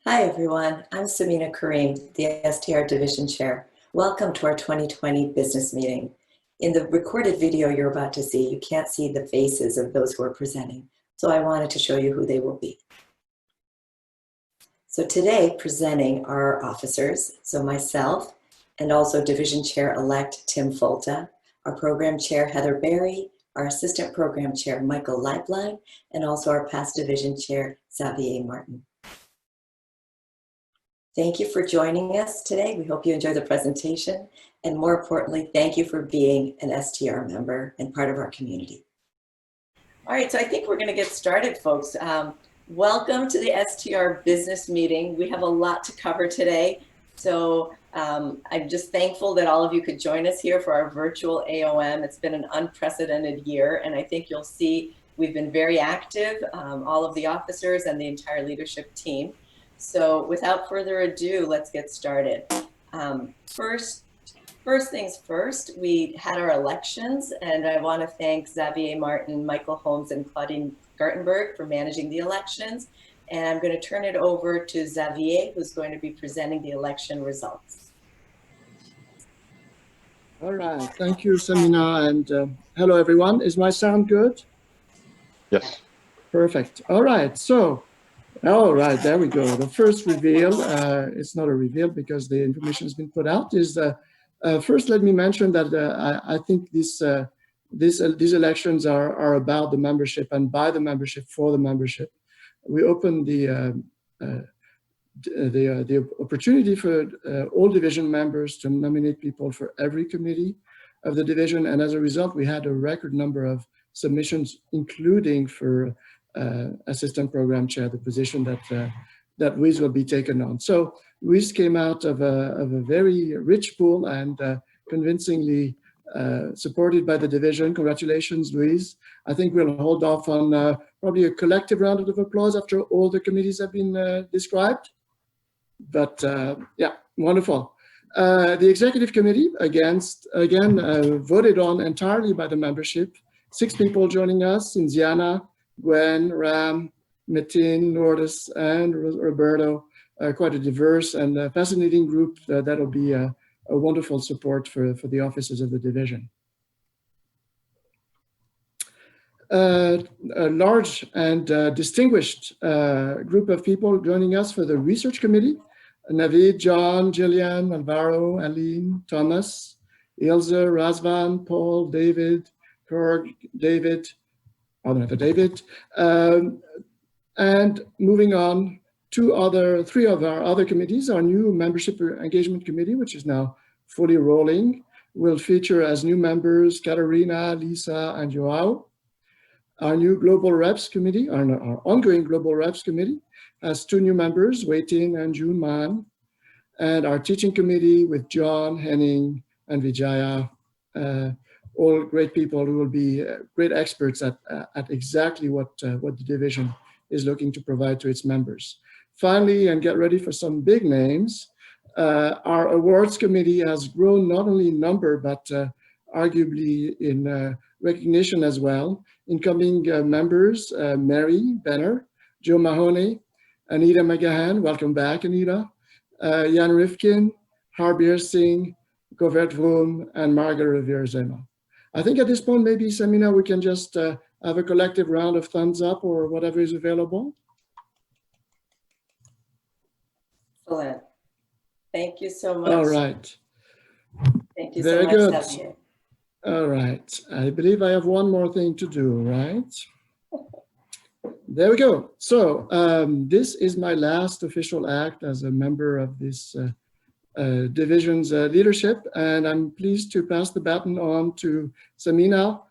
Hi everyone, I'm Samina Karim, the STR Division Chair. Welcome to our 2020 business meeting. In the recorded video you're about to see, you can't see the faces of those who are presenting, so I wanted to show you who they will be. So today presenting are officers, so myself and also Division Chair-elect Tim Folta, our Program Chair Heather Berry, our Assistant Program Chair Michael Leiblein, and also our past Division Chair Xavier Martin. Thank you for joining us today. We hope you enjoy the presentation. And more importantly, thank you for being an STR member and part of our community. All right, so I think we're going to get started, folks. Welcome to the STR business meeting. We have a lot to cover today. So I'm just thankful that all of you could join us here for our virtual AOM. It's been an unprecedented year, and I think you'll see we've been very active, all of the officers and the entire leadership team. So without further ado, let's get started. First things first, we had our elections, and I want to thank Xavier Martin, Michael Holmes, and Claudine Gartenberg for managing the elections. And I'm going to turn it over to Xavier, who's going to be presenting the election results. All right, thank you, Samina, and hello, everyone. Is my sound good? Yes. Perfect. All right, so. All right, there we go. The first reveal, it's not a reveal because the information has been put out, is first let me mention that I think these elections are about the membership and by the membership for the membership. We opened the opportunity for all division members to nominate people for every committee of the division, and as a result, we had a record number of submissions, including for assistant program chair, the position that Luis will be taken on. So Luis came out of a very rich pool and convincingly supported by the division. Congratulations, Luis. I think we'll hold off on probably a collective round of applause after all the committees have been described. But yeah, wonderful. The executive committee, again, voted on entirely by the membership. 6 people joining us: Indiana, Gwen, Ram, Metin, Nordis, and Roberto. Quite a diverse and fascinating group that'll be a wonderful support for the officers of the division. A large and distinguished group of people joining us for the research committee: Navid, John, Jillian, Alvaro, Aline, Thomas, Ilse, Razvan, Paul, David, Korg, David, and moving on, 3 of our other committees. Our new membership engagement committee, which is now fully rolling, will feature as new members Katarina, Lisa, and Joao. Our new global reps committee, our ongoing global reps committee, has 2 new members, Wei Ting and June Man. And our teaching committee with John, Henning, and Vijaya, all great people who will be great experts at exactly what the division is looking to provide to its members. Finally, and get ready for some big names, our awards committee has grown not only in number, but arguably in recognition as well. Incoming members, Mary Benner, Joe Mahoney, Anita McGahan, welcome back, Anita, Jan Rifkin, Harbir Singh, Govert Vroom, and Margaret Revere-Zema. I think at this point, maybe, Samina, we can just have a collective round of thumbs up or whatever is available. Excellent. Thank you so much. All right. Thank you Very so much, good. Xavier. All right. I believe I have one more thing to do, right? There we go. So this is my last official act as a member of this division's leadership, and I'm pleased to pass the baton on to Samina,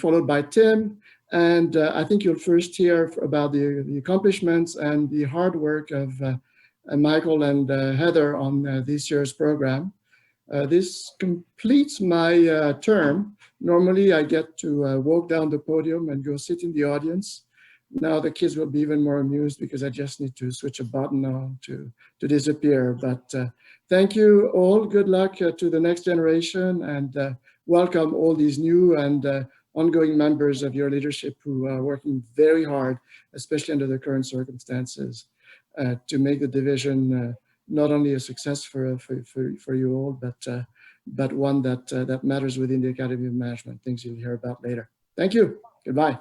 followed by Tim, and I think you'll first hear about the accomplishments and the hard work of Michael and Heather on this year's program. This completes my term. Normally I get to walk down the podium and go sit in the audience. Now the kids will be even more amused because I just need to switch a button on to disappear. But thank you all. Good luck to the next generation, and welcome all these new and ongoing members of your leadership who are working very hard, especially under the current circumstances. to make the division not only a success for you all, but one that matters within the Academy of Management, things you'll hear about later. Thank you. Goodbye.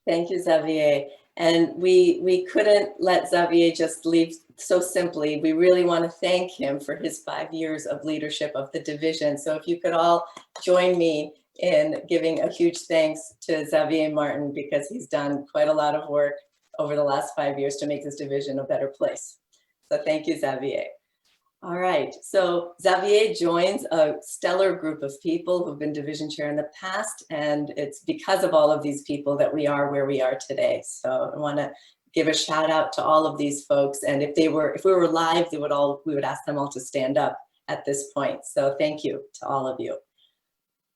Thank you, Xavier. And we couldn't let Xavier just leave so simply. We really want to thank him for his 5 years of leadership of the division. So if you could all join me in giving a huge thanks to Xavier Martin, because he's done quite a lot of work over the last 5 years to make this division a better place. So thank you, Xavier. All right, so Xavier joins a stellar group of people who've been division chair in the past, and it's because of all of these people that we are where we are today. So I want to give a shout out to all of these folks, and if we were live, we would ask them all to stand up at this point. So thank you to all of you.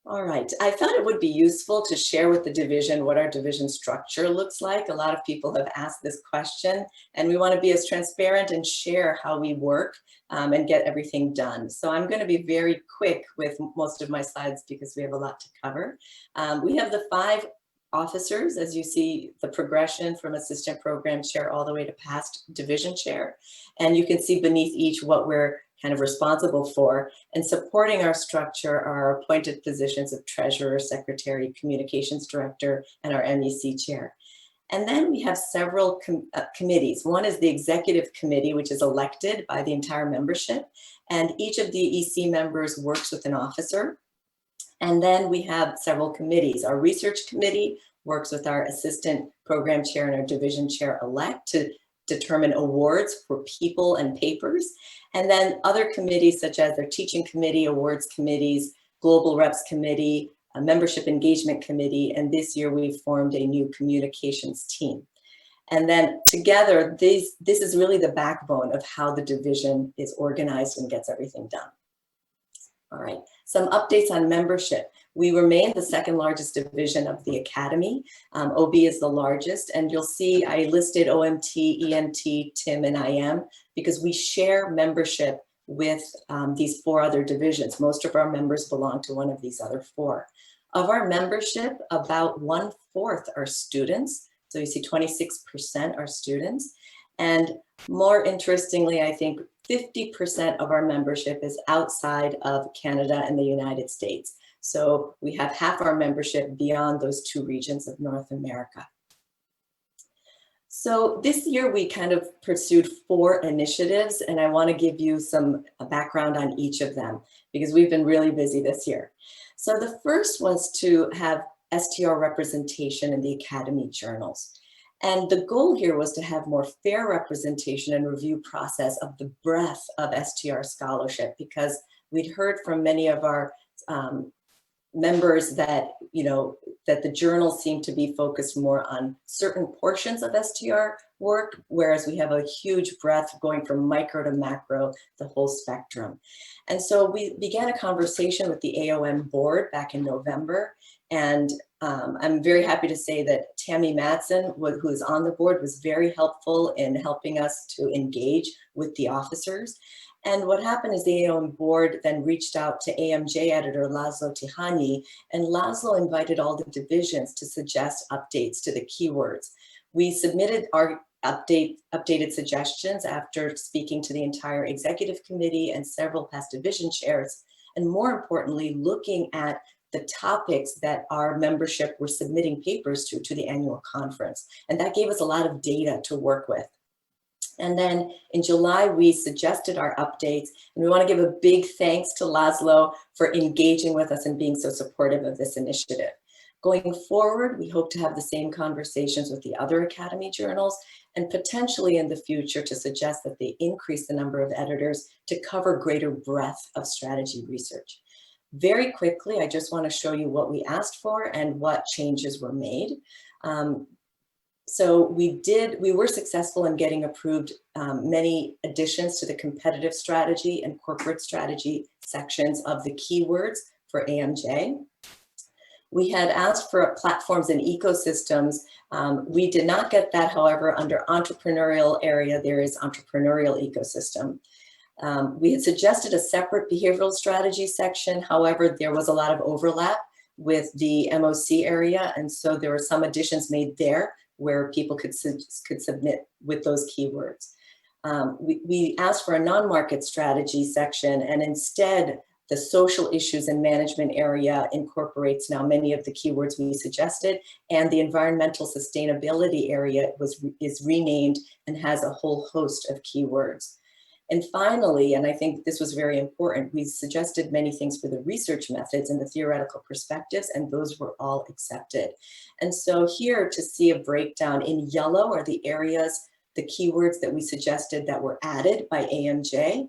All right, I thought it would be useful to share with the division what our division structure looks like. A lot of people have asked this question, and we want to be as transparent and share how we work and get everything done. So I'm going to be very quick with most of my slides because we have a lot to cover. We have the 5 officers, as you see the progression from assistant program chair all the way to past division chair. And you can see beneath each what we're kind of responsible for, and supporting our structure are appointed positions of treasurer, secretary, communications director, and our MEC chair. And then we have several committees. One is the executive committee, which is elected by the entire membership, and each of the EC members works with an officer. And then we have several committees. Our research committee works with our assistant program chair and our division chair elect to determine awards for people and papers. And then other committees such as their teaching committee, awards committees, global reps committee, a membership engagement committee, and this year we've formed a new communications team. And then together, this is really the backbone of how the division is organized and gets everything done. All right, some updates on membership. We remain the 2nd largest division of the Academy. OB is the largest, and you'll see I listed OMT, EMT, TIM, and IM because we share membership with these 4 other divisions. Most of our members belong to one of these other 4. Of our membership, about 1/4 are students. So you see 26% are students. And more interestingly, I think 50% of our membership is outside of Canada and the United States. So we have half our membership beyond those 2 regions of North America. So this year we kind of pursued 4 initiatives, and I want to give you some background on each of them because we've been really busy this year. So the first was to have STR representation in the Academy journals. And the goal here was to have more fair representation and review process of the breadth of STR scholarship, because we'd heard from many of our members that, that the journals seem to be focused more on certain portions of STR work, whereas we have a huge breadth going from micro to macro, the whole spectrum. And so we began a conversation with the AOM board back in November. And I'm very happy to say that Tammy Madsen, who is on the board, was very helpful in helping us to engage with the officers. And what happened is the AOM board then reached out to AMJ editor Laszlo Tihany, and Laszlo invited all the divisions to suggest updates to the keywords. We submitted our updated suggestions after speaking to the entire executive committee and several past division chairs, and more importantly, looking at the topics that our membership were submitting papers to the annual conference. And that gave us a lot of data to work with. And then in July, we suggested our updates, and we want to give a big thanks to Laszlo for engaging with us and being so supportive of this initiative. Going forward, we hope to have the same conversations with the other Academy journals and potentially in the future to suggest that they increase the number of editors to cover greater breadth of strategy research. Very quickly, I just want to show you what we asked for and what changes were made. So we were successful in getting approved many additions to the competitive strategy and corporate strategy sections of the keywords for AMJ. We had asked for platforms and ecosystems. We did not get that, however, under entrepreneurial area, there is entrepreneurial ecosystem. We had suggested a separate behavioral strategy section. However, there was a lot of overlap with the MOC area. And so there were some additions made there where people could submit with those keywords. We asked for a non-market strategy section, and instead the social issues and management area incorporates now many of the keywords we suggested, and the environmental sustainability area is renamed and has a whole host of keywords. And finally, and I think this was very important, we suggested many things for the research methods and the theoretical perspectives, and those were all accepted. And so here to see a breakdown in yellow are the areas, the keywords that we suggested that were added by AMJ.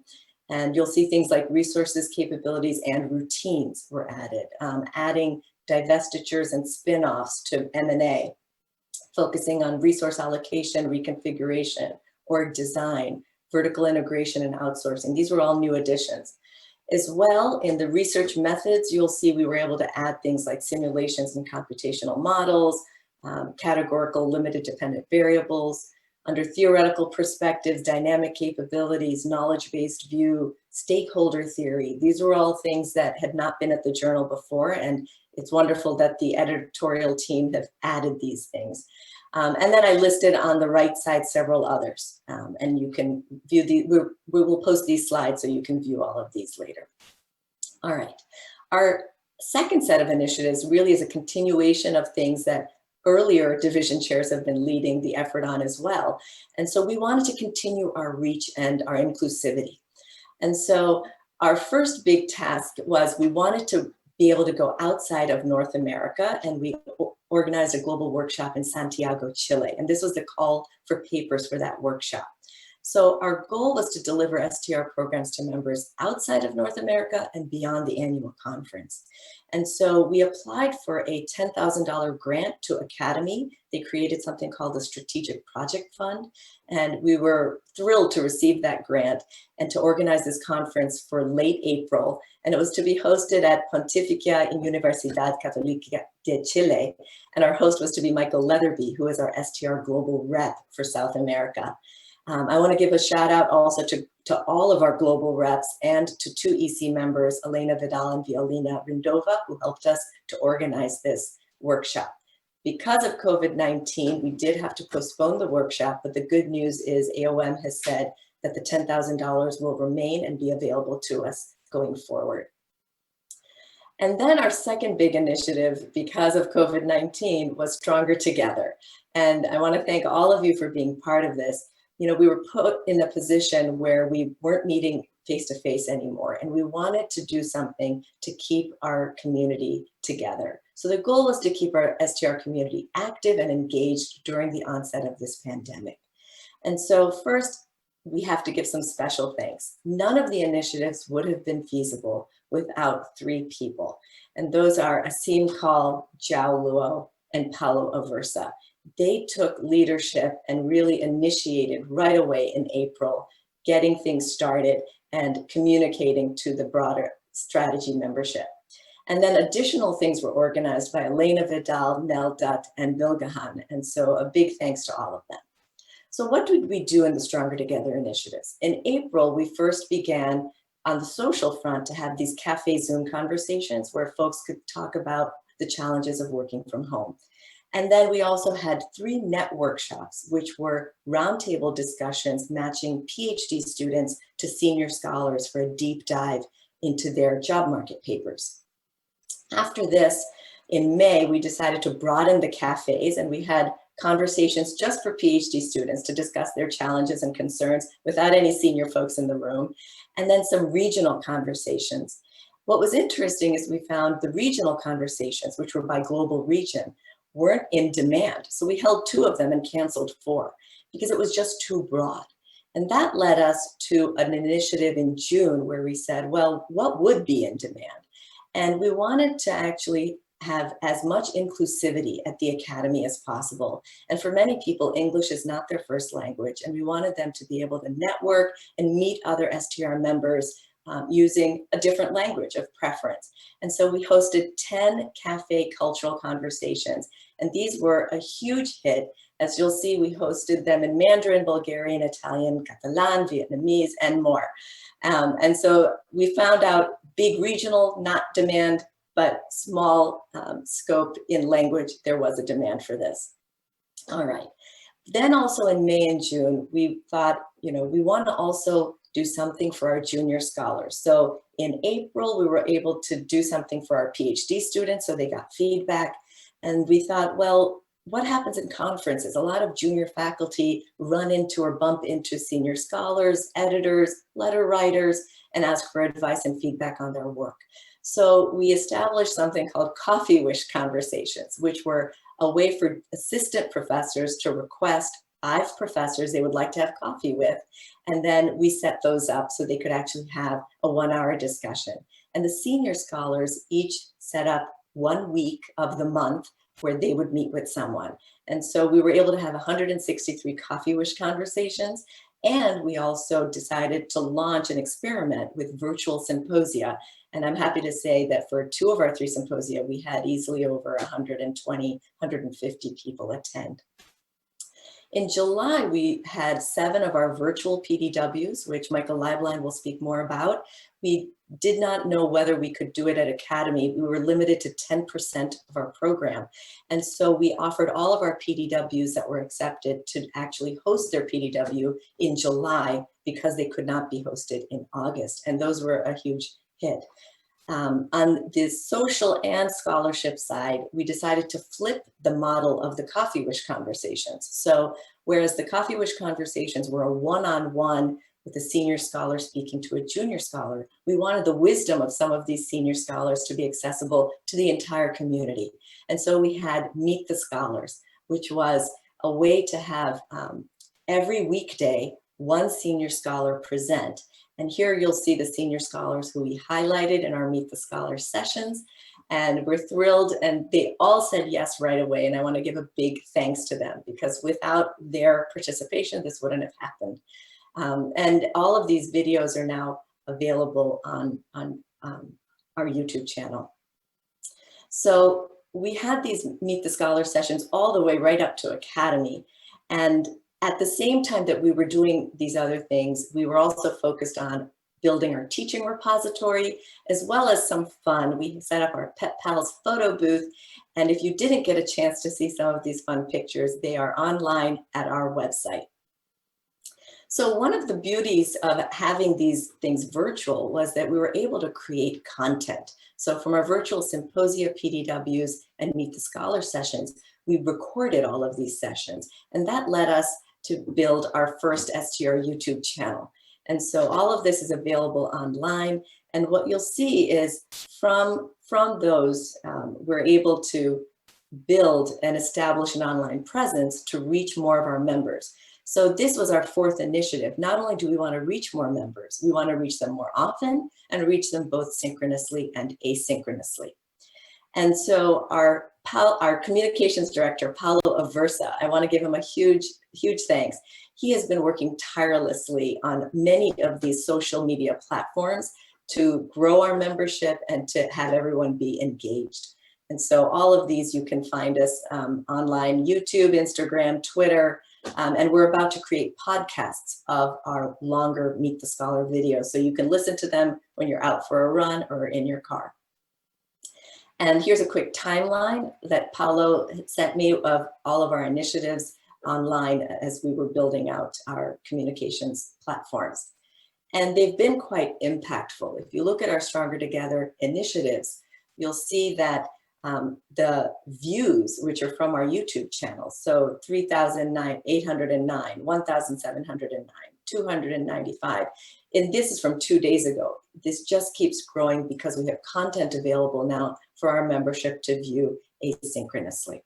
And you'll see things like resources, capabilities, and routines were added, adding divestitures and spin-offs to M&A, focusing on resource allocation, reconfiguration, org design, vertical integration, and outsourcing. These were all new additions. As well, in the research methods, you'll see we were able to add things like simulations and computational models, categorical limited dependent variables. Under theoretical perspectives, dynamic capabilities, knowledge-based view, stakeholder theory. These were all things that had not been at the journal before, and it's wonderful that the editorial team have added these things. And then I listed on the right side several others, and you can view we will post these slides so you can view all of these later. All right, our second set of initiatives really is a continuation of things that earlier division chairs have been leading the effort on as well. And so we wanted to continue our reach and our inclusivity. And so our first big task was we wanted to be able to go outside of North America, and we organized a global workshop in Santiago, Chile. And this was the call for papers for that workshop. So our goal was to deliver STR programs to members outside of North America and beyond the annual conference. And so we applied for a $10,000 grant to Academy. They created something called the Strategic Project Fund. And we were thrilled to receive that grant and to organize this conference for late April. And it was to be hosted at Pontificia Universidad Católica de Chile. And our host was to be Michael Leatherby, who is our STR Global Rep for South America. I want to give a shout out also to all of our global reps and to two EC members, Elena Vidal and Violina Rindova, who helped us to organize this workshop. Because of COVID-19, we did have to postpone the workshop, but the good news is AOM has said that the $10,000 will remain and be available to us going forward. And then our second big initiative, because of COVID-19, was Stronger Together. And I want to thank all of you for being part of this. You know, we were put in a position where we weren't meeting face-to-face anymore, and we wanted to do something to keep our community together. So the goal was to keep our STR community active and engaged during the onset of this pandemic. And so first, we have to give some special thanks. None of the initiatives would have been feasible without three people. And those are Asim Kal, Jiao Luo, and Paolo Aversa. They took leadership and really initiated right away in April, getting things started and communicating to the broader strategy membership. And then additional things were organized by Elena Vidal, Nel Dutt, and Vilgahan. And so a big thanks to all of them. So what did we do in the Stronger Together initiatives? In April, we first began on the social front to have these cafe Zoom conversations where folks could talk about the challenges of working from home. And then we also had 3 net workshops, which were roundtable discussions matching PhD students to senior scholars for a deep dive into their job market papers. After this, in May, we decided to broaden the cafes, and we had conversations just for PhD students to discuss their challenges and concerns without any senior folks in the room, and then some regional conversations. What was interesting is we found the regional conversations, which were by global region, weren't in demand. So we held 2 of them and canceled 4 because it was just too broad. And that led us to an initiative in June where we said, well, what would be in demand? And we wanted to actually have as much inclusivity at the Academy as possible. And for many people, English is not their first language. And we wanted them to be able to network and meet other STR members using a different language of preference. And so we hosted 10 cafe cultural conversations. And these were a huge hit. As you'll see, we hosted them in Mandarin, Bulgarian, Italian, Catalan, Vietnamese, and more. And so we found out big regional, not demand, but small scope in language, there was a demand for this. All right. Then also in May and June, we thought, we want to also do something for our junior scholars. So in April, we were able to do something for our PhD students, so they got feedback. And we thought, well, what happens in conferences? A lot of junior faculty run into or bump into senior scholars, editors, letter writers, and ask for advice and feedback on their work. So we established something called Coffee Wish Conversations, which were a way for assistant professors to request 5 professors they would like to have coffee with. And then we set those up so they could actually have a 1-hour discussion. And the senior scholars each set up 1 week of the month where they would meet with someone. And so we were able to have 163 Coffee Wish Conversations. And we also decided to launch an experiment with virtual symposia. And I'm happy to say that for 2 of our 3 symposia, we had easily over 120, 150 people attend. In July, we had 7 of our virtual PDWs, which Michael Leiblein will speak more about. We did not know whether we could do it at Academy. We were limited to 10% of our program. And so we offered all of our PDWs that were accepted to actually host their PDW in July because they could not be hosted in August. And those were a huge hit. On the social and scholarship side, we decided to flip the model of the Coffee Wish Conversations. So whereas the Coffee Wish Conversations were a one-on-one with a senior scholar speaking to a junior scholar, we wanted the wisdom of some of these senior scholars to be accessible to the entire community. And so we had Meet the Scholars, which was a way to have every weekday, 1 senior scholar present. And here you'll see the senior scholars who we highlighted in our Meet the Scholars sessions. And we're thrilled, and they all said yes right away. And I want to give a big thanks to them because without their participation, this wouldn't have happened. And all of these videos are now available on our YouTube channel. So we had these Meet the Scholar sessions all the way right up to Academy. And at the same time that we were doing these other things, we were also focused on building our teaching repository, as well as some fun. We set up our Pet Pals photo booth. And if you didn't get a chance to see some of these fun pictures, they are online at our website. So one of the beauties of having these things virtual was that we were able to create content. So from our virtual symposia, PDWs, and Meet the Scholar sessions, we recorded all of these sessions. And that led us to build our first STR YouTube channel. And so all of this is available online. And what you'll see is from those, we're able to build and establish an online presence to reach more of our members. So this was our 4th initiative. Not only do we want to reach more members, we want to reach them more often and reach them both synchronously and asynchronously. And so our communications director, Paolo Aversa, I want to give him a huge thanks. He has been working tirelessly on many of these social media platforms to grow our membership and to have everyone be engaged. And so all of these, you can find us online, YouTube, Instagram, Twitter, and we're about to create podcasts of our longer Meet the Scholar videos. So you can listen to them when you're out for a run or in your car. And here's a quick timeline that Paolo sent me of all of our initiatives online as we were building out our communications platforms. And they've been quite impactful. If you look at our Stronger Together initiatives, you'll see that the views, which are from our YouTube channel, so 3,809, 1,709, 295, and this is from 2 days ago. This just keeps growing because we have content available now for our membership to view asynchronously.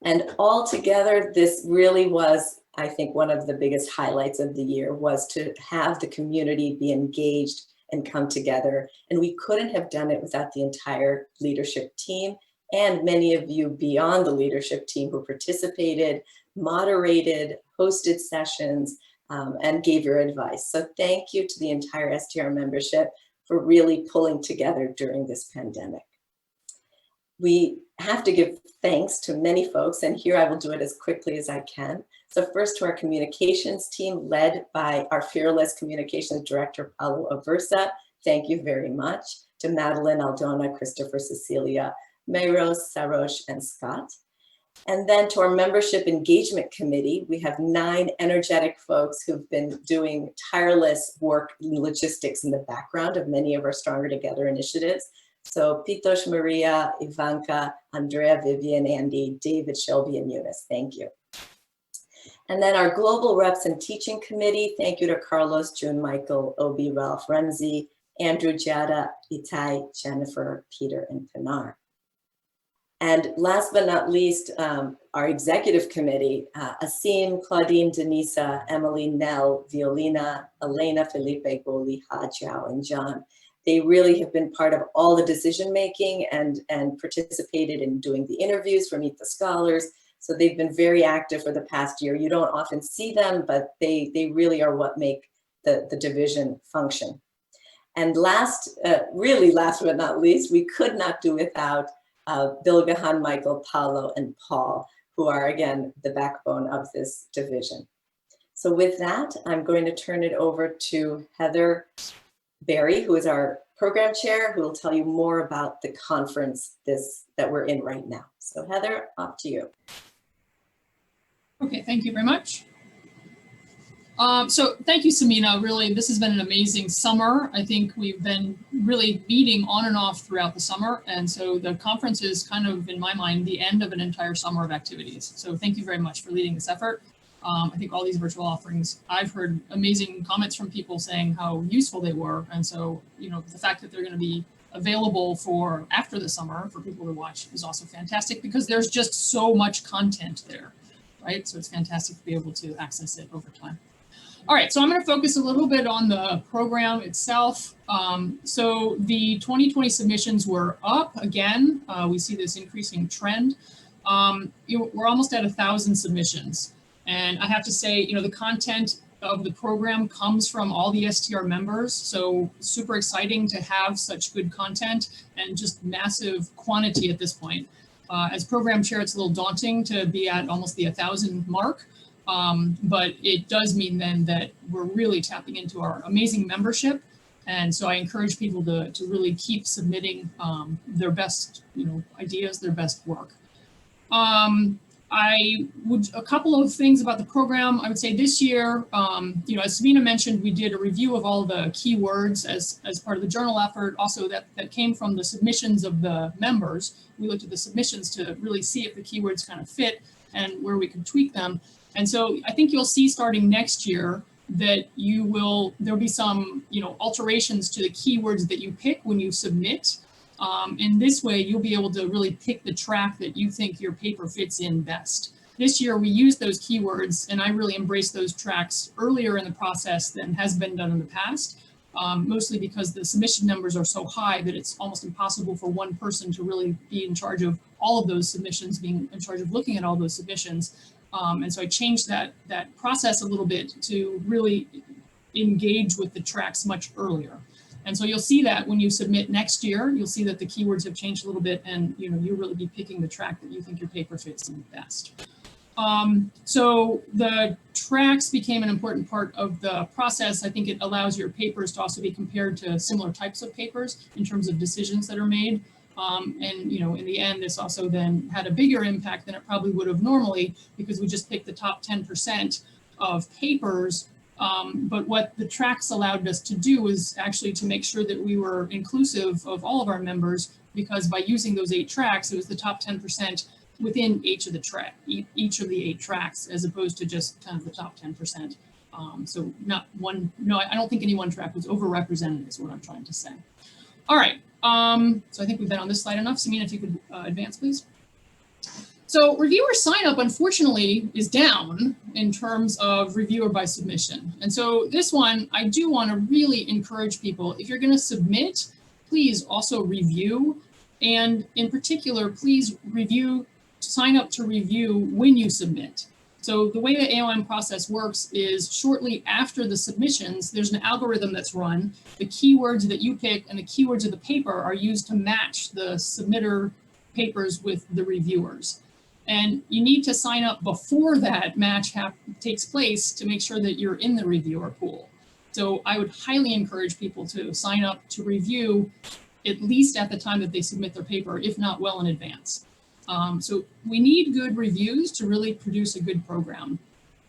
And altogether, this really was, I think, one of the biggest highlights of the year was to have the community be engaged and come together. And we couldn't have done it without the entire leadership team and many of you beyond the leadership team who participated, moderated, hosted sessions, and gave your advice. So thank you to the entire STR membership for really pulling together during this pandemic. We have to give thanks to many folks, and here I will do it as quickly as I can. So first to our communications team led by our fearless communications director, Paolo Aversa. Thank you very much. To Madeline, Aldona, Christopher, Cecilia, Mayros, Sarosh, and Scott. And then to our membership engagement committee, we have 9 energetic folks who've been doing tireless work in logistics in the background of many of our Stronger Together initiatives. So Pitos, Maria, Ivanka, Andrea, Vivian, Andy, David, Shelby, and Eunice, thank you. And then our global reps and teaching committee, thank you to Carlos, June, Michael, Obi, Ralph, Remzi, Andrew, Jada, Itai, Jennifer, Peter, and Pinar. And last but not least, our executive committee, Asim, Claudine, Denisa, Emily, Nell, Violina, Elena, Felipe, Goli, Hajao, and John. They really have been part of all the decision-making and participated in doing the interviews for Meet the Scholars. So they've been very active for the past year. You don't often see them, but they really are what make the division function. And really last but not least, we could not do without Bilgahan, Michael, Paolo, and Paul, who are, again, the backbone of this division. So with that, I'm going to turn it over to Heather Berry, who is our program chair, who will tell you more about the conference that we're in right now. So Heather, off to you. Okay, thank you very much. So thank you, Samina. Really, this has been an amazing summer. I think we've been really meeting on and off throughout the summer. And so the conference is kind of, in my mind, the end of an entire summer of activities. So thank you very much for leading this effort. I think all these virtual offerings, I've heard amazing comments from people saying how useful they were. And so, you know, the fact that they're going to be available for after the summer for people to watch is also fantastic, because there's just so much content there, right? So it's fantastic to be able to access it over time. All right, so I'm going to focus a little bit on the program itself. So the 2020 submissions were up again. We see this increasing trend. We're almost at 1,000 submissions. And I have to say, you know, the content of the program comes from all the STR members. So super exciting to have such good content and just massive quantity at this point. As program chair, it's a little daunting to be at almost the 1,000 mark. But it does mean then that we're really tapping into our amazing membership. And so I encourage people to really keep submitting their best, ideas, their best work. A couple of things about the program. I would say this year, as Samina mentioned, we did a review of all the keywords as part of the journal effort. Also that came from the submissions of the members. We looked at the submissions to really see if the keywords kind of fit and where we could tweak them. And so I think you'll see starting next year that there'll be some, alterations to the keywords that you pick when you submit. In this way, you'll be able to really pick the track that you think your paper fits in best. This year, we used those keywords, and I really embraced those tracks earlier in the process than has been done in the past, mostly because the submission numbers are so high that it's almost impossible for one person to really be in charge of all of those submissions, being in charge of looking at all those submissions. And so I changed that process a little bit to really engage with the tracks much earlier. And so you'll see that when you submit next year, you'll see that the keywords have changed a little bit, and you'll really be picking the track that you think your paper fits in best. So the tracks became an important part of the process. I think it allows your papers to also be compared to similar types of papers in terms of decisions that are made. And in the end, this also then had a bigger impact than it probably would have normally, because we just picked the top 10% of papers. But what the tracks allowed us to do was actually to make sure that we were inclusive of all of our members, because by using those 8 tracks, it was the top 10% within each of the 8 tracks, as opposed to just kind of the top 10%. So I don't think any one track was overrepresented, is what I'm trying to say. All right. So I think we've been on this slide enough. Samina, if you could advance, please. So reviewer sign up, unfortunately, is down in terms of reviewer by submission. And so this one, I do want to really encourage people, if you're going to submit, please also review. And in particular, please sign up to review when you submit. So the way the AOM process works is shortly after the submissions, there's an algorithm that's run. The keywords that you pick and the keywords of the paper are used to match the submitter papers with the reviewers. And you need to sign up before that match takes place to make sure that you're in the reviewer pool. So I would highly encourage people to sign up to review at least at the time that they submit their paper, if not well in advance. So we need good reviews to really produce a good program.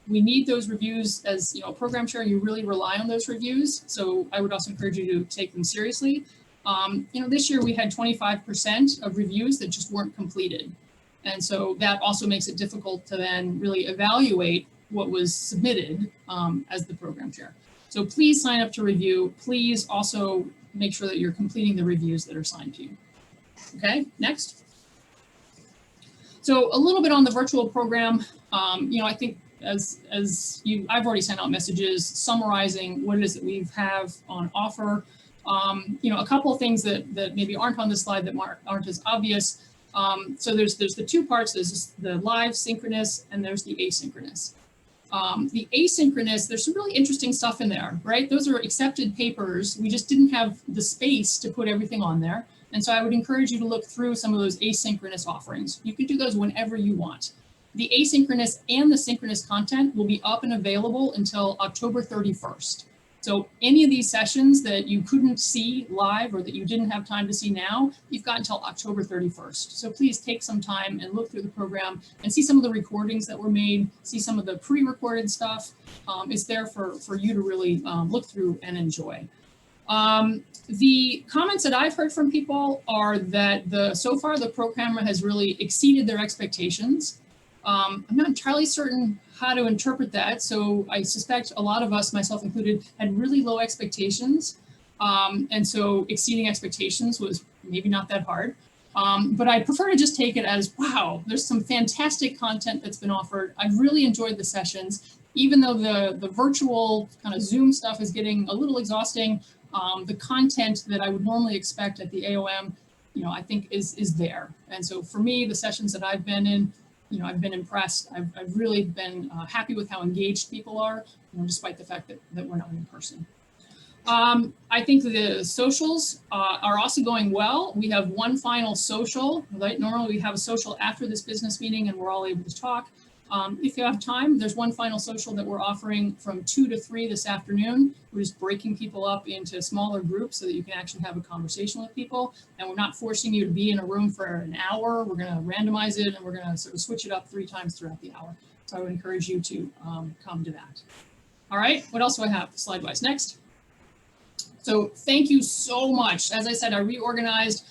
We need those reviews. As you know, program chair, you really rely on those reviews. So I would also encourage you to take them seriously. You know, this year we had 25% of reviews that just weren't completed. And so that also makes it difficult to then really evaluate what was submitted as the program chair. So please sign up to review. Please also make sure that you're completing the reviews that are signed to you. Okay, next. So a little bit on the virtual program. You know, I think I've already sent out messages summarizing what it is that we have on offer. You know, a couple of things that maybe aren't on this slide that aren't as obvious. So there's the two parts. There's the live synchronous and there's the asynchronous. The asynchronous, there's some really interesting stuff in there, right? Those are accepted papers. We just didn't have the space to put everything on there. And so I would encourage you to look through some of those asynchronous offerings. You can do those whenever you want. The asynchronous and the synchronous content will be up and available until October 31st. So any of these sessions that you couldn't see live or that you didn't have time to see now, you've got until October 31st. So please take some time and look through the program and see some of the recordings that were made, see some of the pre-recorded stuff. It's there for you to really look through and enjoy. The comments that I've heard from people are that so far the program has really exceeded their expectations. I'm not entirely certain how to interpret that. So I suspect a lot of us, myself included, had really low expectations. And so exceeding expectations was maybe not that hard. But I prefer to just take it as, wow, there's some fantastic content that's been offered. I've really enjoyed the sessions. Even though the virtual kind of Zoom stuff is getting a little exhausting, the content that I would normally expect at the AOM, you know, I think is there. And so for me, the sessions that I've been in, you know, I've been impressed. I've really been happy with how engaged people are, you know, despite the fact that we're not in person. I think the socials are also going well. We have one final social, right? Normally we have a social after this business meeting and we're all able to talk. If you have time, there's one final social that we're offering from 2 to 3 this afternoon. We're just breaking people up into smaller groups so that you can actually have a conversation with people. And we're not forcing you to be in a room for an hour. We're going to randomize it and we're going to sort of switch it up 3 times throughout the hour. So I would encourage you to come to that. All right, what else do I have slide-wise? Next. So thank you so much. As I said, I reorganized.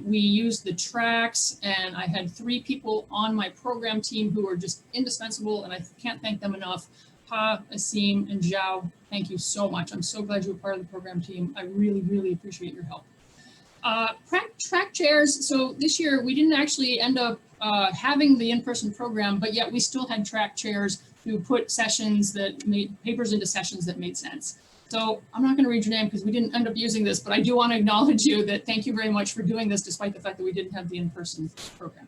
We used the tracks and I had 3 people on my program team who are just indispensable and I can't thank them enough. Ha, Asim, and Zhao, thank you so much. I'm so glad you were part of the program team. I really, really appreciate your help. Track chairs, so this year we didn't actually end up having the in-person program, but yet we still had track chairs who put sessions that made papers into sessions that made sense. So I'm not going to read your name because we didn't end up using this, but I do want to acknowledge you that thank you very much for doing this despite the fact that we didn't have the in-person program.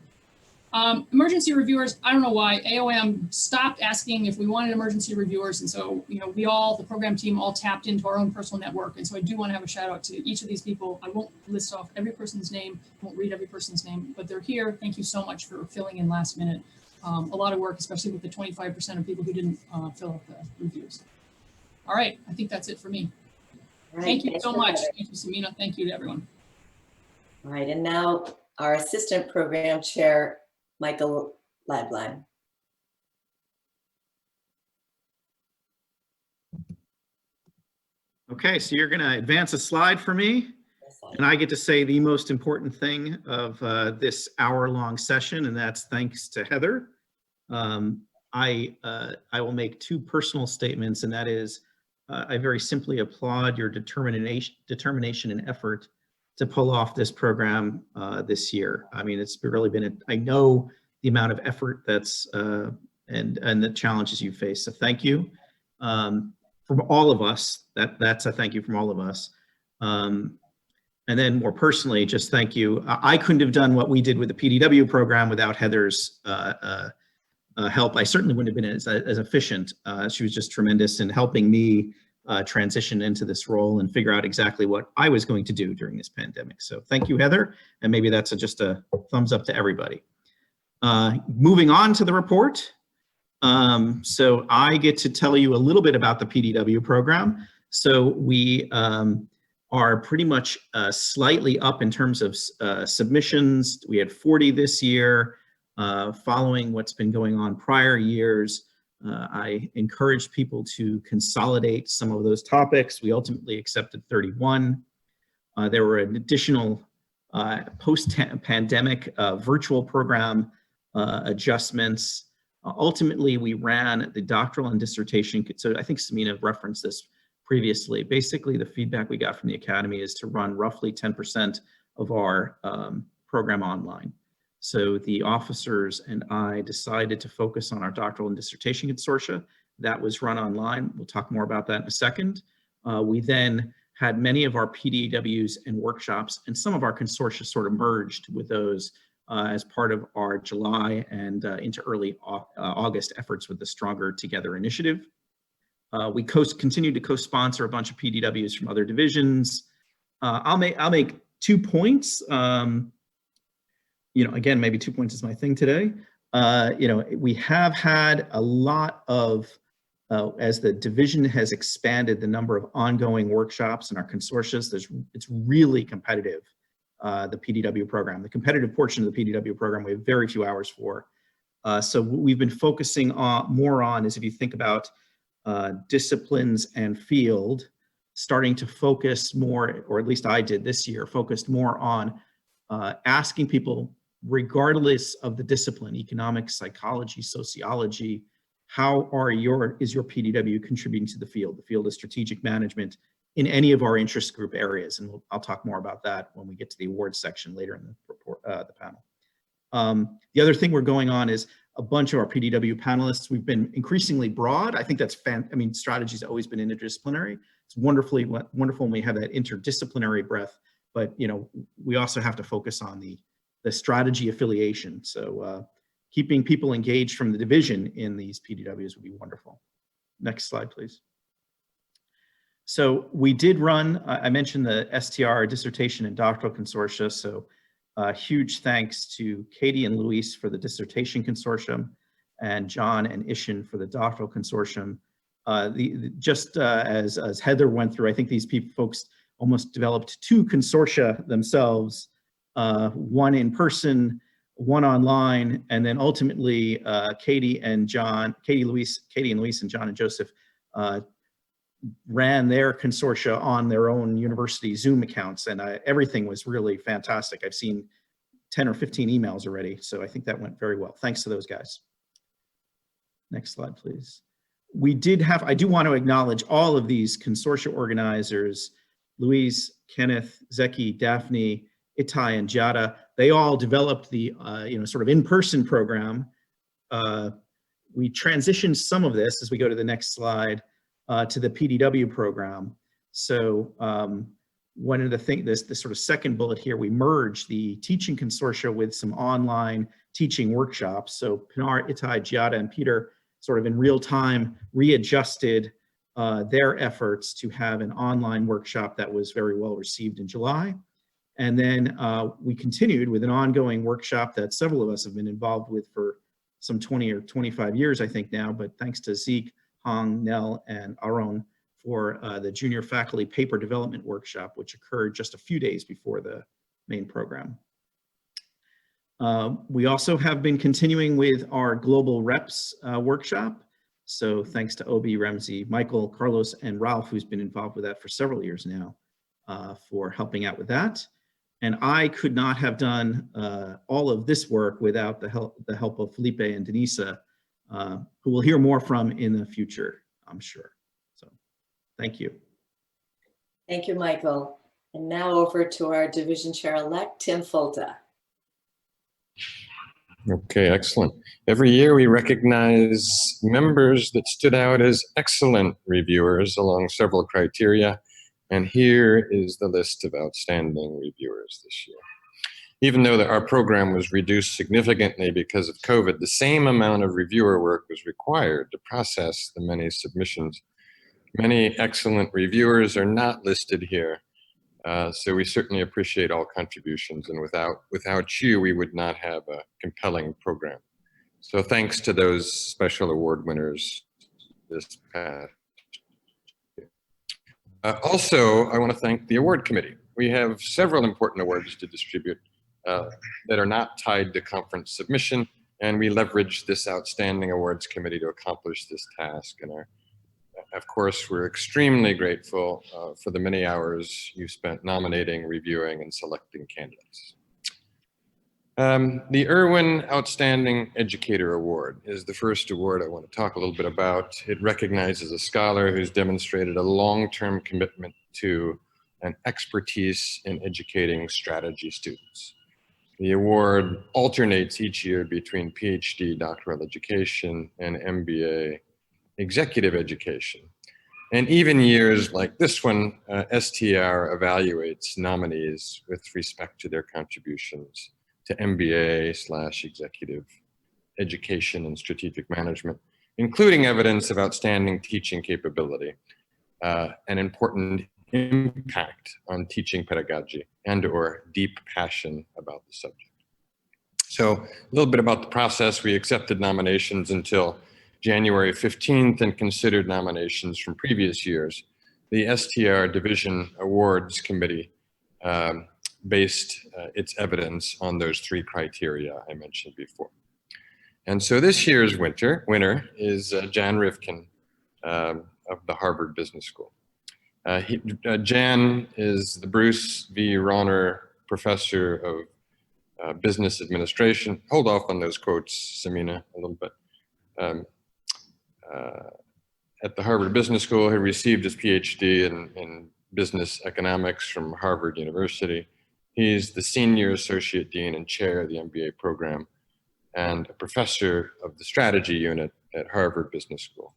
Emergency reviewers, I don't know why, AOM stopped asking if we wanted emergency reviewers. And so, you know, the program team all tapped into our own personal network. And so I do want to have a shout out to each of these people. I won't list off every person's name, won't read every person's name, but they're here. Thank you so much for filling in last minute. A lot of work, especially with the 25% of people who didn't fill out the reviews. All right, I think that's it for me. Right, thank you so much. Thank you, Samina. Thank you to everyone. All right, and now our assistant program chair, Michael Leiblein. Okay, so you're going to advance a slide for me, and I get to say the most important thing of this hour-long session, and that's thanks to Heather. I will make 2 personal statements, and that is, I very simply applaud your determination and effort to pull off this program this year. I mean, it's really been, I know the amount of effort that's, and the challenges you face. So thank you from all of us. That's a thank you from all of us. And then more personally, just thank you. I couldn't have done what we did with the PDW program without Heather's help. I certainly wouldn't have been as efficient. She was just tremendous in helping me transition into this role and figure out exactly what I was going to do during this pandemic. So thank you, Heather. And maybe that's just a thumbs up to everybody. Moving on to the report. So I get to tell you a little bit about the PDW program. So we are pretty much slightly up in terms of submissions. We had 40 this year, following what's been going on prior years. I encouraged people to consolidate some of those topics. We ultimately accepted 31. There were an additional post-pandemic virtual program adjustments. Ultimately, we ran the doctoral and dissertation. So I think Samina referenced this previously. Basically, the feedback we got from the Academy is to run roughly 10% of our program online. So the officers and I decided to focus on our doctoral and dissertation consortia. That was run online. We'll talk more about that in a second. We then had many of our PDWs and workshops, and some of our consortia sort of merged with those as part of our July and into early August efforts with the Stronger Together initiative. We continued to co-sponsor a bunch of PDWs from other divisions. I'll make 2 points. Again, maybe 2 points is my thing today. We have had a lot of, as the division has expanded the number of ongoing workshops in our consortia, it's really competitive, the PDW program. The competitive portion of the PDW program we have very few hours for. So what we've been focusing more on is, if you think about disciplines and field, starting to focus more, or at least I did this year, focused more on asking people, regardless of the discipline, economics, psychology, sociology, how is your PDW contributing to the field? The field of strategic management in any of our interest group areas, and I'll talk more about that when we get to the awards section later in the report, the panel. The other thing we're going on is a bunch of our PDW panelists. We've been increasingly broad. I think that's strategy's always been interdisciplinary. It's wonderful when we have that interdisciplinary breadth, but we also have to focus on the strategy affiliation. So keeping people engaged from the division in these PDWs would be wonderful. Next slide, please. So we did run, I mentioned the STR dissertation and doctoral consortia. So huge thanks to Katie and Luis for the dissertation consortium, and John and Ishan for the doctoral consortium. As Heather went through, I think these folks almost developed 2 consortia themselves, one in person, one online, and then ultimately Katie and Luis and John and Joseph ran their consortia on their own university Zoom accounts, and everything was really fantastic. I've seen 10 or 15 emails already, so I think that went very well. Thanks to those guys. Next slide, please. I do want to acknowledge all of these consortia organizers, Louise, Kenneth, Zeki, Daphne, Itai, and Jada. They all developed the sort of in-person program. We transitioned some of this, as we go to the next slide, to the PDW program. So one of the things, this sort of second bullet here, we merged the teaching consortia with some online teaching workshops. So Pinar, Itai, Giada, and Peter sort of in real time readjusted their efforts to have an online workshop that was very well received in July. And then we continued with an ongoing workshop that several of us have been involved with for some 20 or 25 years, I think now, but thanks to Zeke, Hong, Nell, and Aaron for the junior faculty paper development workshop, which occurred just a few days before the main program. We also have been continuing with our global reps workshop. So thanks to Obi, Ramsey, Michael, Carlos, and Ralph, who's been involved with that for several years now, for helping out with that. And I could not have done all of this work without the help of Felipe and Denisa, who we'll hear more from in the future, I'm sure. So thank you. Thank you, Michael. And now over to our division chair-elect, Tim Folta. Okay, excellent. Every year we recognize members that stood out as excellent reviewers along several criteria. And here is the list of outstanding reviewers this year. Even though our program was reduced significantly because of COVID, the same amount of reviewer work was required to process the many submissions. Many excellent reviewers are not listed here. So we certainly appreciate all contributions, and without you, we would not have a compelling program. So thanks to those special award winners this past year. Also, I want to thank the award committee. We have several important awards to distribute that are not tied to conference submission, and we leverage this outstanding awards committee to accomplish this task. And of course, we're extremely grateful for the many hours you spent nominating, reviewing, and selecting candidates. The Irwin Outstanding Educator Award is the first award I want to talk a little bit about. It recognizes a scholar who's demonstrated a long-term commitment to an expertise in educating strategy students. The award alternates each year between PhD doctoral education and MBA executive education. And even years like this one, STR evaluates nominees with respect to their contributions to MBA/executive education and strategic management, including evidence of outstanding teaching capability, an important impact on teaching pedagogy, and/or deep passion about the subject. So a little bit about the process. We accepted nominations until January 15th and considered nominations from previous years. The STR Division Awards Committee based its evidence on those three criteria I mentioned before. And so this year's winner is Jan Rivkin of the Harvard Business School. Jan is the Bruce V. Rauner Professor of Business Administration. Hold off on those quotes, Samina, a little bit. At the Harvard Business School, he received his PhD in business economics from Harvard University. He's the Senior Associate Dean and Chair of the MBA program and a professor of the strategy unit at Harvard Business School.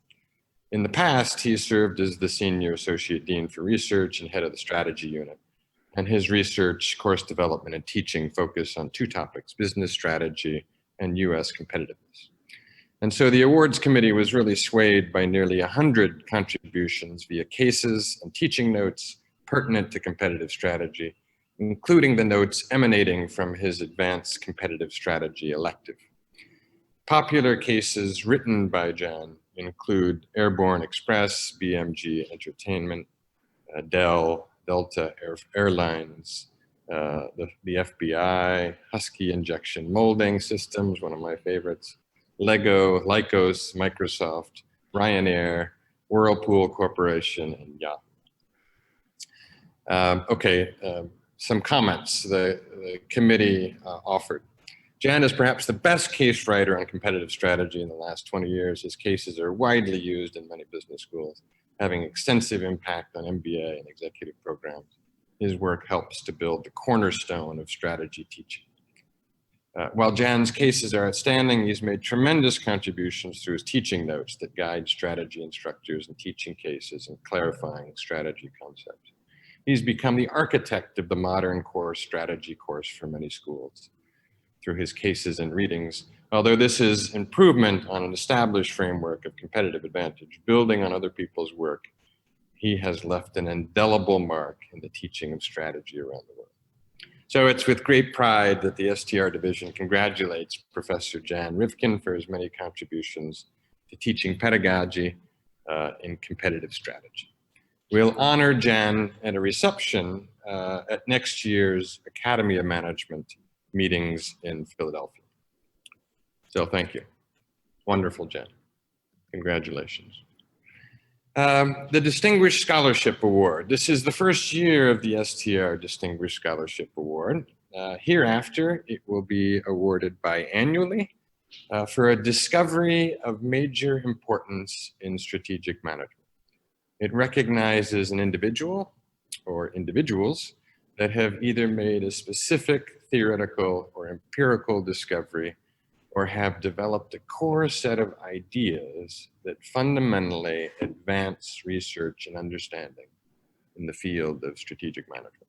In the past, he served as the Senior Associate Dean for Research and head of the strategy unit. And his research, course development, and teaching focus on two topics: business strategy and US competitiveness. And so the awards committee was really swayed by nearly 100 contributions via cases and teaching notes pertinent to competitive strategy, including the notes emanating from his advanced competitive strategy elective. Popular cases written by Jan include Airborne Express, BMG Entertainment, Dell, Delta Airlines, the FBI, Husky Injection Molding Systems, one of my favorites, Lego, Lycos, Microsoft, Ryanair, Whirlpool Corporation, and Yahoo. Some comments the committee offered. Jan is perhaps the best case writer on competitive strategy in the last 20 years. His cases are widely used in many business schools, having extensive impact on MBA and executive programs. His work helps to build the cornerstone of strategy teaching. While Jan's cases are outstanding, he's made tremendous contributions through his teaching notes that guide strategy instructors in teaching cases and clarifying strategy concepts. He's become the architect of the modern core strategy course for many schools through his cases and readings. Although this is improvement on an established framework of competitive advantage, building on other people's work, he has left an indelible mark in the teaching of strategy around the world. So it's with great pride that the STR division congratulates Professor Jan Rivkin for his many contributions to teaching pedagogy in competitive strategy. We'll honor Jan at a reception at next year's Academy of Management meetings in Philadelphia. So thank you. Wonderful, Jan. Congratulations. The Distinguished Scholarship Award. This is the first year of the STR Distinguished Scholarship Award. Hereafter, it will be awarded biannually for a discovery of major importance in strategic management. It recognizes an individual or individuals that have either made a specific theoretical or empirical discovery or have developed a core set of ideas that fundamentally advance research and understanding in the field of strategic management.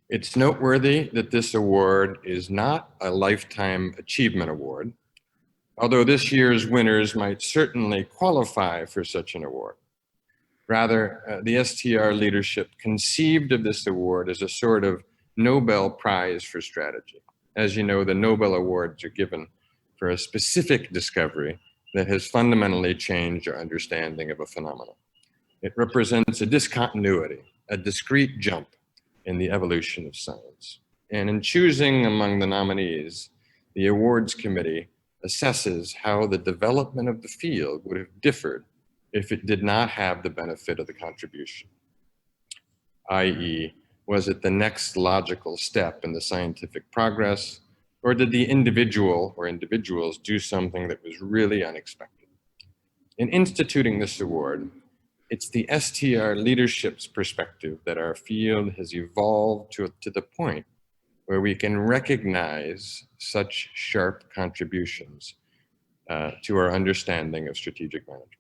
It's noteworthy that this award is not a lifetime achievement award, although this year's winners might certainly qualify for such an award. Rather, the STR leadership conceived of this award as a sort of Nobel Prize for strategy. As you know, the Nobel Awards are given for a specific discovery that has fundamentally changed our understanding of a phenomenon. It represents a discontinuity, a discrete jump in the evolution of science. And in choosing among the nominees, the awards committee assesses how the development of the field would have differed if it did not have the benefit of the contribution. I.e., was it the next logical step in the scientific progress, or did the individual or individuals do something that was really unexpected? In instituting this award, it's the STR leadership's perspective that our field has evolved to the point where we can recognize such sharp contributions to our understanding of strategic management.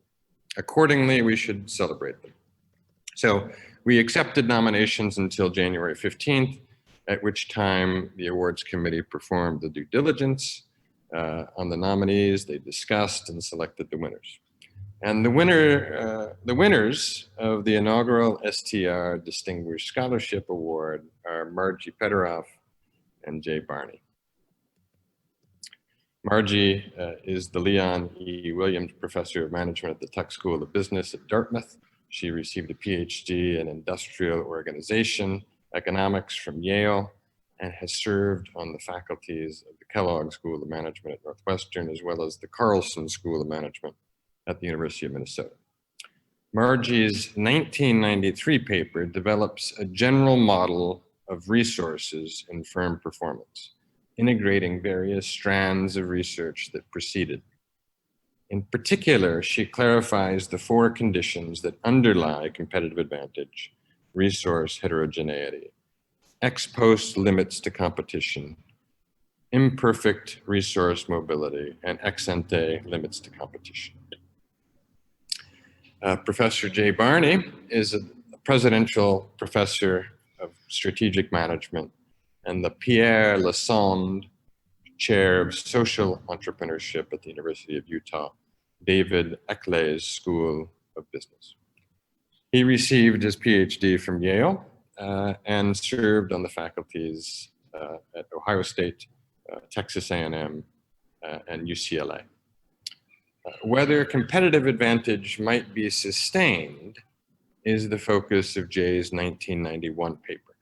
Accordingly, we should celebrate them. So we accepted nominations until January 15th, at which time the awards committee performed the due diligence on the nominees. They discussed and selected the winners. And the winners of the inaugural STR Distinguished Scholarship Award are Margie Pederoff and Jay Barney. Margie is the Leon E. Williams Professor of Management at the Tuck School of Business at Dartmouth. She received a PhD in Industrial Organization Economics from Yale and has served on the faculties of the Kellogg School of Management at Northwestern, as well as the Carlson School of Management at the University of Minnesota. Margie's 1993 paper develops a general model of resources and firm performance, integrating various strands of research that preceded. In particular, she clarifies the 4 conditions that underlie competitive advantage: resource heterogeneity, ex post limits to competition, imperfect resource mobility, and ex ante limits to competition. Professor Jay Barney is a presidential professor of strategic management and the Pierre Lassonde Chair of Social Entrepreneurship at the University of Utah, David Eckley's School of Business. He received his PhD from Yale and served on the faculties at Ohio State, Texas A&M, and UCLA. Whether competitive advantage might be sustained is the focus of Jay's 1991 paper.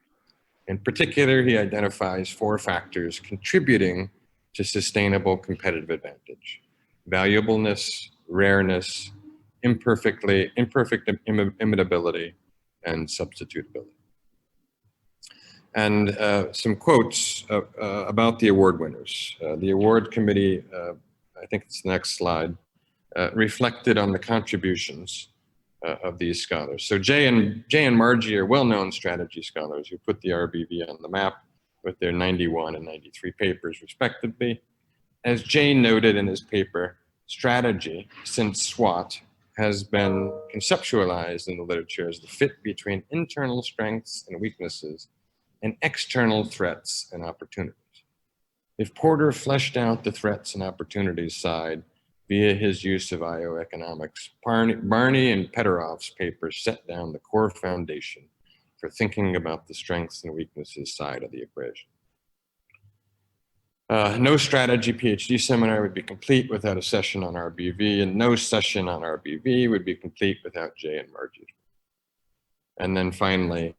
In particular, he identifies 4 factors contributing to sustainable competitive advantage: valuableness, rareness, imperfect imitability, and substitutability. And some quotes about the award winners. The award committee, I think it's the next slide, reflected on the contributions of these scholars. So Jay and Margie are well-known strategy scholars who put the RBV on the map with their 91 and 93 papers respectively. As Jay noted in his paper, strategy since SWOT has been conceptualized in the literature as the fit between internal strengths and weaknesses and external threats and opportunities. If Porter fleshed out the threats and opportunities side via his use of IO economics, Barney and Pederoff's paper set down the core foundation for thinking about the strengths and weaknesses side of the equation. No strategy PhD seminar would be complete without a session on RBV, and no session on RBV would be complete without Jay and Margie. And then finally,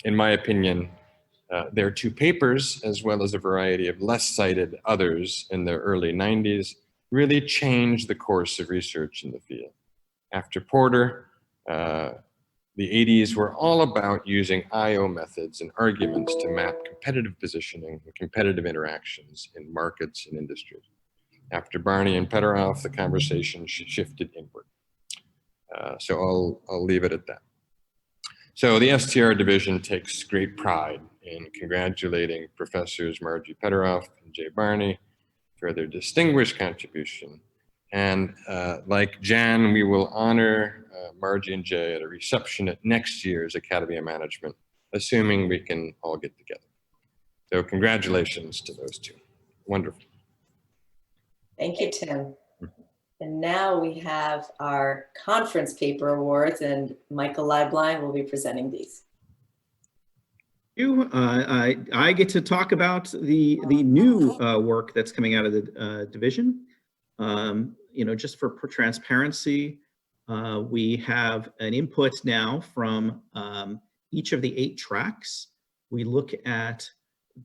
in my opinion, their 2 papers, as well as a variety of less cited others in the early 90s, really changed the course of research in the field. After Porter, the 80s were all about using IO methods and arguments to map competitive positioning and competitive interactions in markets and industries. After Barney and Pederoff, the conversation shifted inward. So I'll leave it at that. So the STR division takes great pride in congratulating Professors Margie Pederoff and Jay Barney for their distinguished contribution. And like Jan, we will honor Margie and Jay at a reception at next year's Academy of Management, assuming we can all get together. So congratulations to those 2. Wonderful. Thank you, Tim. And now we have our conference paper awards, and Michael Leiblein will be presenting these. I get to talk about the new work that's coming out of the division. You know, just for transparency, We have an input now from each of the 8 tracks. We look at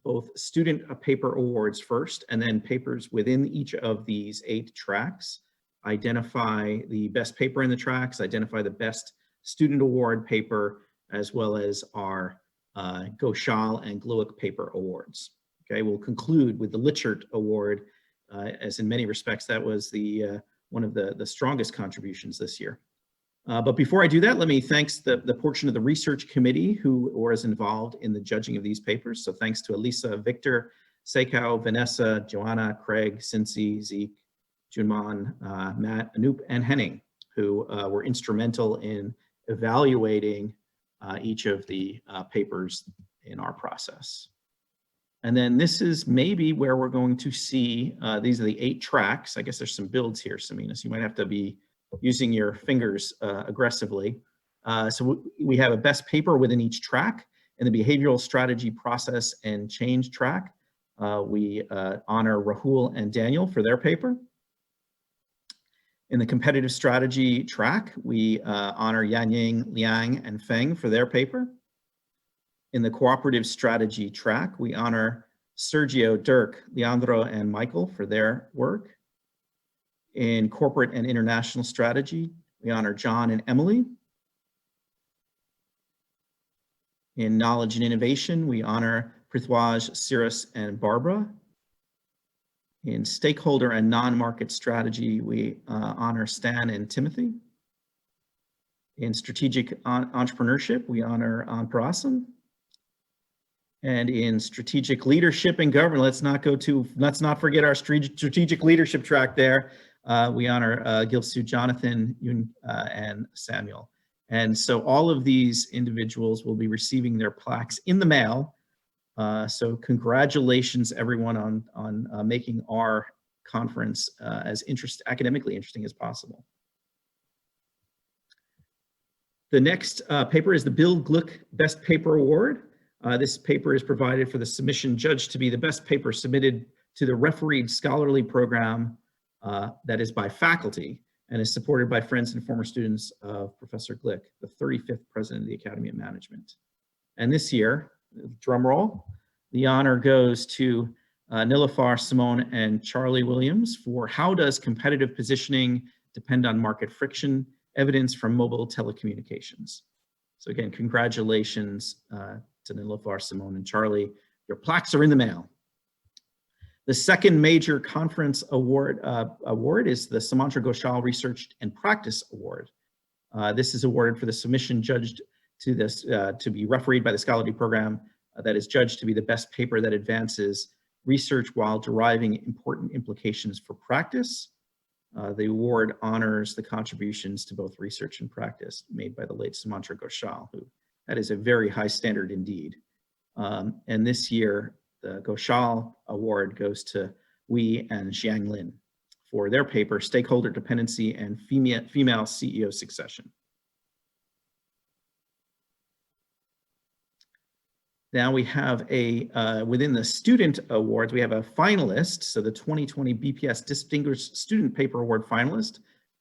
both student paper awards first, and then papers within each of these 8 tracks, identify the best paper in the tracks, identify the best student award paper, as well as our Goshal and Gluick paper awards. Okay, we'll conclude with the Lichert Award, as in many respects, that was the one of the strongest contributions this year. But before I do that, let me thank the portion of the research committee who was involved in the judging of these papers. So thanks to Elisa, Victor, Seikau, Vanessa, Joanna, Craig, Cincy, Zeke, Junman, Matt, Anoop, and Henning, who were instrumental in evaluating each of the papers in our process. And then this is maybe where we're going to see, these are the 8 tracks. I guess there's some builds here, Samina, so you might have to be using your fingers aggressively. So we have a best paper within each track. In the behavioral strategy process and change track, we honor Rahul and Daniel for their paper. In the competitive strategy track, we honor Yanying, Liang, and Feng for their paper. In the cooperative strategy track, we honor Sergio, Dirk, Leandro, and Michael for their work. In corporate and international strategy, we honor John and Emily. In knowledge and innovation, we honor Prithwaj, Cirrus, and Barbara. In stakeholder and non-market strategy, we honor Stan and Timothy. In strategic entrepreneurship, we honor Anprasan. And in strategic leadership and government, let's not forget our strategic leadership track there. We honor Gilsu, Jonathan, Yun, and Samuel. And so all of these individuals will be receiving their plaques in the mail. So congratulations everyone on making our conference as academically interesting as possible. The next paper is the Bill Gluck Best Paper Award. This paper is provided for the submission judged to be the best paper submitted to the refereed scholarly program that is by faculty and is supported by friends and former students of Professor Glick, the 35th president of the Academy of Management. And this year, drum roll, the honor goes to Nilafar Simone and Charlie Williams for How Does Competitive Positioning Depend on Market Friction? Evidence from Mobile Telecommunications. So again, congratulations to Nilafar Simone and Charlie. Your plaques are in the mail. The second major conference award is the Samantra Ghoshal Research and Practice Award. This is awarded for the submission judged to this to be refereed by the scholarly program that is judged to be the best paper that advances research while deriving important implications for practice. The award honors the contributions to both research and practice made by the late Samantra Ghoshal, who that is a very high standard indeed. And this year, the Ghoshal Award goes to Wei and Jianglin for their paper, Stakeholder Dependency and Female CEO Succession. Now we have within the student awards, we have a finalist. So the 2020 BPS Distinguished Student Paper Award finalist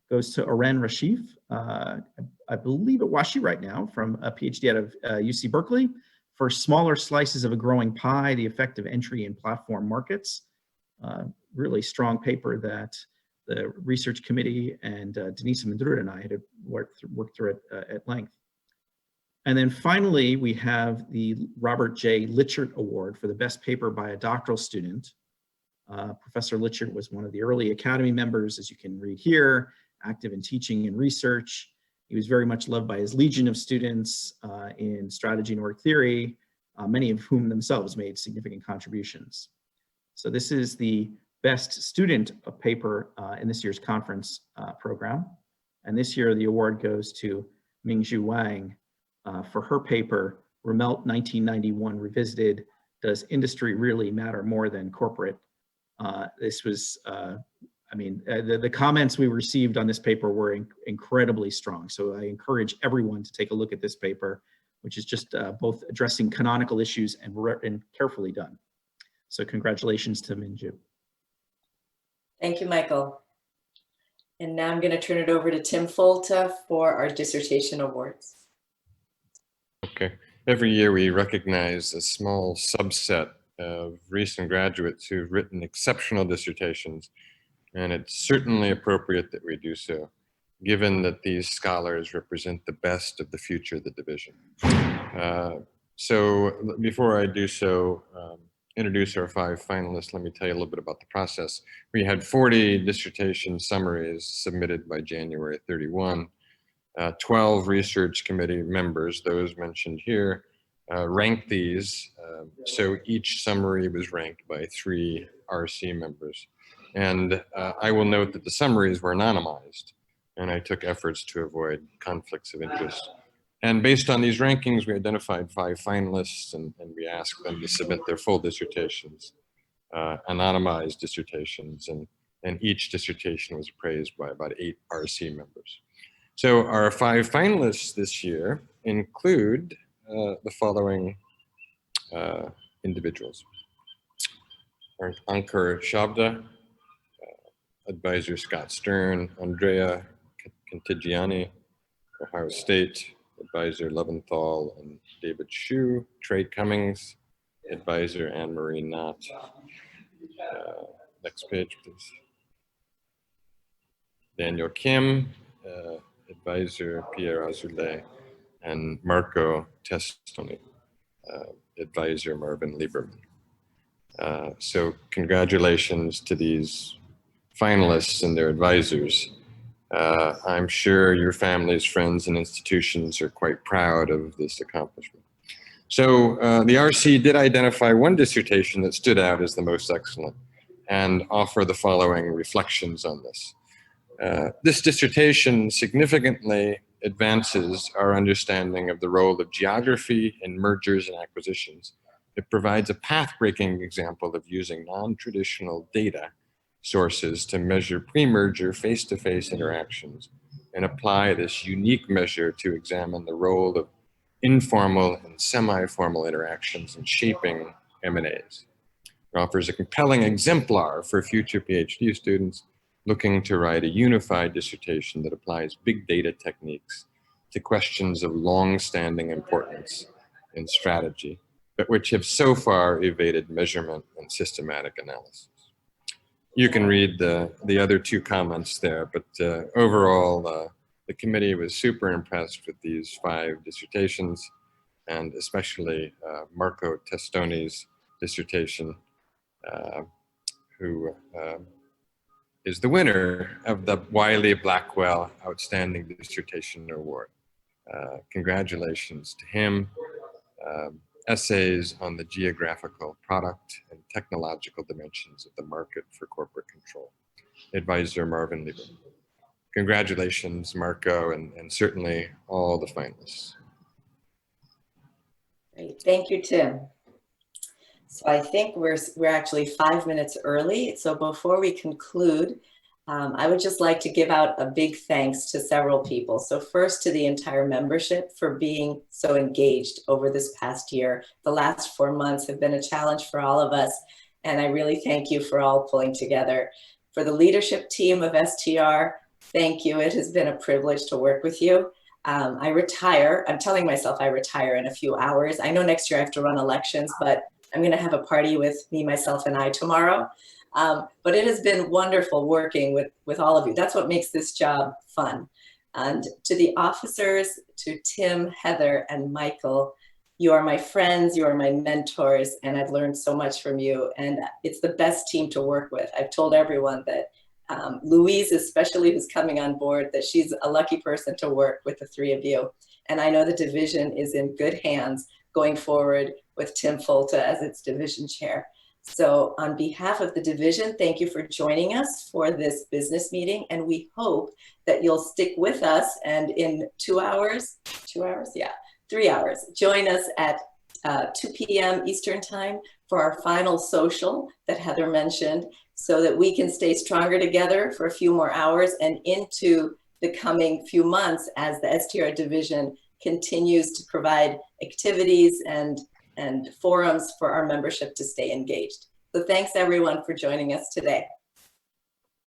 goes to Oren Rashif, I believe at WashU right now, from a PhD out of UC Berkeley, for Smaller Slices of a Growing Pie, the Effective Entry in Platform Markets. Really strong paper that the research committee and Denise Mendrud and I had worked through it at length. And then finally, we have the Robert J. Lichert Award for the best paper by a doctoral student. Professor Lichert was one of the early Academy members, as you can read here, active in teaching and research. He was very much loved by his legion of students in strategy and work theory, many of whom themselves made significant contributions. So this is the best student paper in this year's conference program. And this year, the award goes to Mingzhu Wang for her paper, Remelt 1991 Revisited, Does Industry Really Matter More Than Corporate? This was, the comments we received on this paper were incredibly strong. So I encourage everyone to take a look at this paper, which is just both addressing canonical issues and carefully done. So congratulations to Minju. Thank you, Michael. And now I'm going to turn it over to Tim Folta for our dissertation awards. Okay. Every year we recognize a small subset of recent graduates who've written exceptional dissertations, and it's certainly appropriate that we do so, given that these scholars represent the best of the future of the division. So before I do so, introduce our 5 finalists, let me tell you a little bit about the process. We had 40 dissertation summaries submitted by January 31. 12 research committee members, those mentioned here, ranked these. So each summary was ranked by 3 RC members. And I will note that the summaries were anonymized, and I took efforts to avoid conflicts of interest. And based on these rankings, we identified 5 finalists, and we asked them to submit their full dissertations, anonymized dissertations, and each dissertation was appraised by about 8 RC members. So our 5 finalists this year include the following individuals. Ankur Shabda, advisor Scott Stern, Andrea Cantigiani, Ohio State, advisor Leventhal and David Shu, Trey Cummings, advisor Anne-Marie Knott. Next page, please. Daniel Kim, advisor Pierre Azoulay, and Marco Testoni, advisor Marvin Lieberman. So congratulations to these finalists and their advisors. I'm sure your families, friends, and institutions are quite proud of this accomplishment. So the RC did identify one dissertation that stood out as the most excellent and offer the following reflections on this. This dissertation significantly advances our understanding of the role of geography in mergers and acquisitions. It provides a path-breaking example of using non-traditional data sources to measure pre-merger face-to-face interactions and apply this unique measure to examine the role of informal and semi-formal interactions in shaping M&As. It offers a compelling exemplar for future PhD students looking to write a unified dissertation that applies big data techniques to questions of long-standing importance in strategy, but which have so far evaded measurement and systematic analysis. You can read the other 2 comments there, but overall, the committee was super impressed with these 5 dissertations, and especially Marco Testoni's dissertation, who is the winner of the Wiley Blackwell Outstanding Dissertation Award. Congratulations to him. Essays on the geographical, product, and technological dimensions of the market for corporate control. Advisor Marvin Lieberman. Congratulations, Marco, and certainly all the finalists. Great. Thank you, Tim. So I think we're actually 5 minutes early. So before we conclude, I would just like to give out a big thanks to several people. So first, to the entire membership for being so engaged over this past year. The last 4 months have been a challenge for all of us, and I really thank you for all pulling together. For the leadership team of STR, thank you. It has been a privilege to work with you. I retire. I'm telling myself I retire in a few hours. I know next year I have to run elections, but I'm going to have a party with me, myself, and I tomorrow. But it has been wonderful working with all of you. That's what makes this job fun. And to the officers, to Tim, Heather, and Michael, you are my friends, you are my mentors, and I've learned so much from you. And it's the best team to work with. I've told everyone that Louise, especially who's coming on board, that she's a lucky person to work with the 3 of you. And I know the division is in good hands going forward with Tim Folta as its division chair. So on behalf of the division, thank you for joining us for this business meeting. And we hope that you'll stick with us and in 2 hours, 2 hours? Yeah, 3 hours. Join us at 2 p.m. Eastern time for our final social that Heather mentioned so that we can stay stronger together for a few more hours and into the coming few months as the STR division continues to provide activities and forums for our membership to stay engaged. So thanks everyone for joining us today.